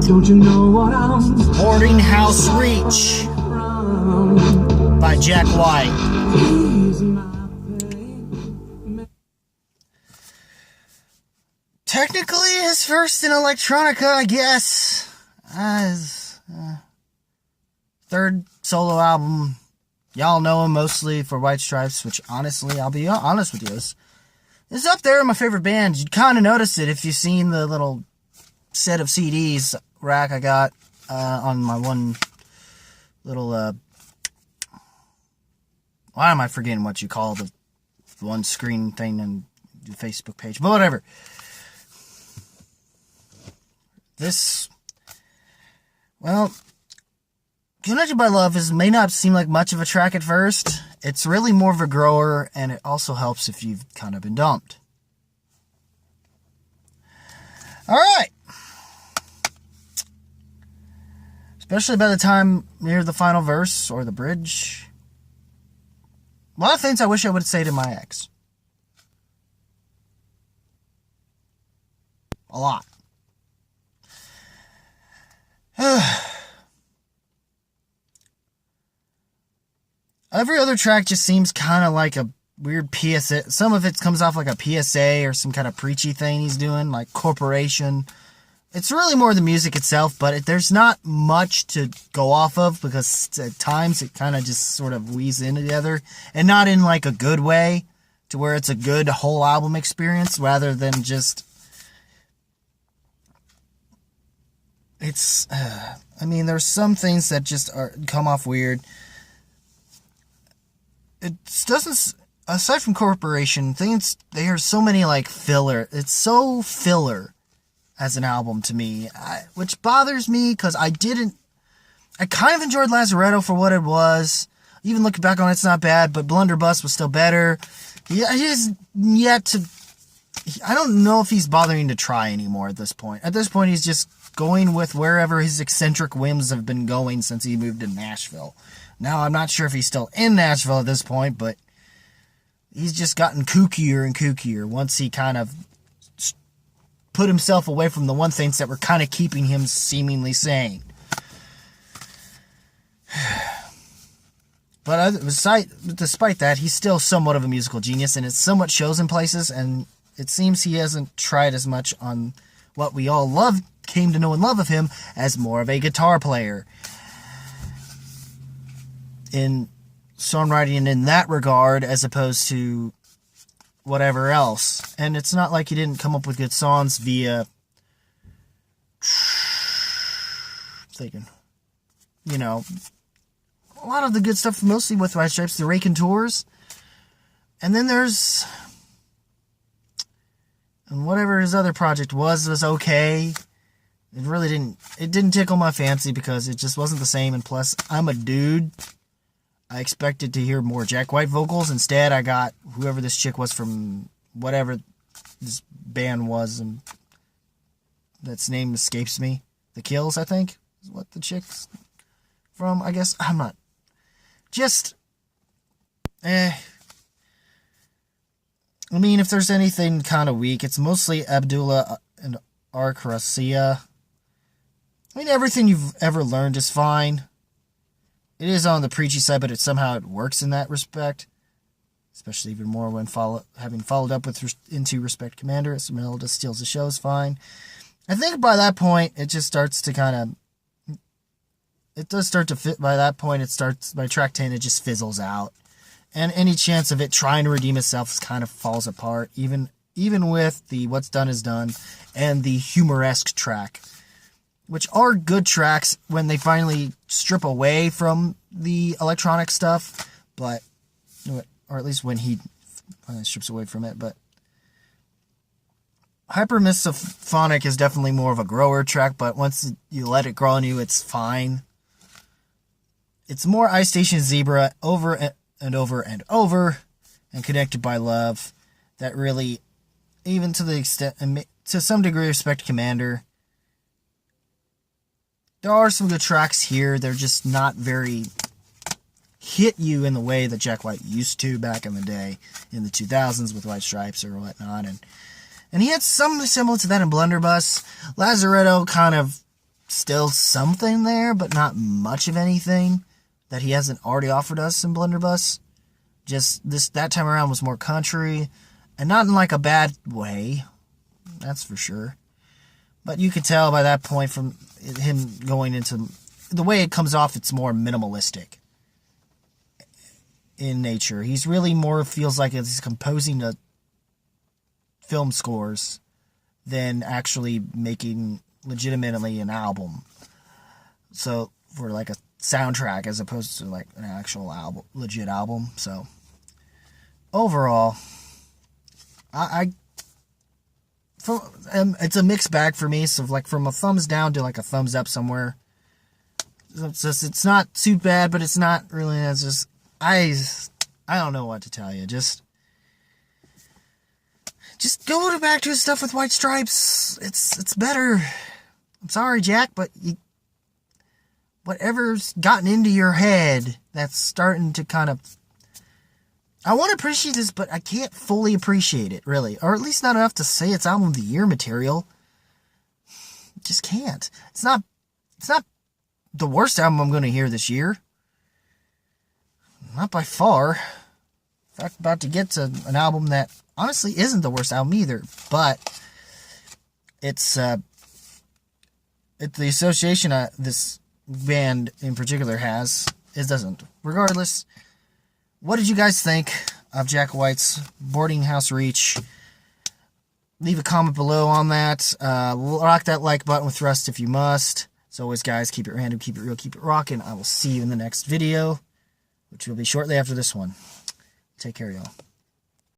Don't you know what I'm Boarding House Reach by Jack White. Technically his first in electronica, I guess. His third solo album. Y'all know him mostly for White Stripes, which honestly, I'll be honest with you, is up there in my favorite bands. You'd kind of notice it if you've seen the little set of CDs rack I got on my one little why am I forgetting what you call the one screen thing on the Facebook page, but whatever. This, well, Connected by Love may not seem like much of a track at first. It's really more of a grower, and it also helps if you've kind of been dumped. Alright. Especially by the time near the final verse or the bridge. A lot of things I wish I would say to my ex. A lot. Every other track just seems kind of like a weird PSA. Some of it comes off like a PSA or some kind of preachy thing he's doing, like Corporation. It's really more the music itself, but there's not much to go off of because at times it kind of just sort of weaves in together, and not in like a good way to where it's a good whole album experience rather than just it's I mean, there's some things that just come off weird. It doesn't, aside from Corporation, things, there are so many like filler. It's so filler as an album to me, which bothers me because I kind of enjoyed Lazaretto for what it was. Even looking back on it, it's not bad, but Blunderbuss was still better. He's yet to, I don't know if he's bothering to try anymore at this point. At this point, he's just going with wherever his eccentric whims have been going since he moved to Nashville. Now, I'm not sure if he's still in Nashville at this point, but he's just gotten kookier and kookier once he kind of put himself away from the one things that were kind of keeping him seemingly sane. But despite that, he's still somewhat of a musical genius, and it somewhat shows in places, and it seems he hasn't tried as much on what we all came to know and love of him as more of a guitar player. In songwriting in that regard, as opposed to whatever else. And it's not like he didn't come up with good songs via thinking, you know, a lot of the good stuff mostly with White Stripes, the Raconteurs. And then there's, and whatever his other project was okay. It didn't tickle my fancy because it just wasn't the same, and plus I'm a dude. I expected to hear more Jack White vocals. Instead, I got whoever this chick was from whatever this band was, and that's name escapes me. The Kills, I think, is what the chick's from. I guess I'm not. Just, I mean, if there's anything kind of weak, it's mostly Abdullah and Arkrasia. I mean, everything you've ever learned is fine. It is on the preachy side, but somehow it works in that respect. Especially even more when having followed up with Into Respect Commander. Esmeralda Steals the Show is fine. I think by that point, it just starts to kind of... It does start to fit. By that point, by track 10, it just fizzles out. And any chance of it trying to redeem itself kind of falls apart. Even with the What's Done Is Done and the Humoresque track. Which are good tracks when they finally strip away from the electronic stuff, but, or at least when he finally strips away from it, but Hypermisophonic is definitely more of a grower track, but once you let it grow on you, it's fine. It's more Ice Station Zebra over and over and over, and Connected by Love, that really, even to the extent, to some degree, Respect Commander. There are some good tracks here. They're just not very hit you in the way that Jack White used to back in the day, in the 2000s with White Stripes or whatnot. And he had something similar to that in Blunderbuss. Lazaretto kind of still something there, but not much of anything that he hasn't already offered us in Blunderbuss. Just that time around was more country, and not in like a bad way, that's for sure. But you could tell by that point from him going into the way it comes off, it's more minimalistic in nature. He's really more feels like he's composing the film scores than actually making legitimately an album. So for like a soundtrack as opposed to like an actual album, legit album. So overall, it's a mixed bag for me. So like from a thumbs down to like a thumbs up somewhere. It's not too bad, but it's not really. It's just I don't know what to tell you. Just go back to his stuff with White Stripes. It's better. I'm sorry, Jack, but whatever's gotten into your head that's starting to kind of... I want to appreciate this, but I can't fully appreciate it, really. Or at least not enough to say it's album of the year material. Just can't. It's not the worst album I'm going to hear this year. Not by far. In fact, about to get to an album that honestly isn't the worst album either, but it's the association this band in particular has. It doesn't. Regardless, what did you guys think of Jack White's Boarding House Reach? Leave a comment below on that. Rock that like button with thrust if you must. As always, guys, keep it random, keep it real, keep it rocking. I will see you in the next video, which will be shortly after this one. Take care, y'all.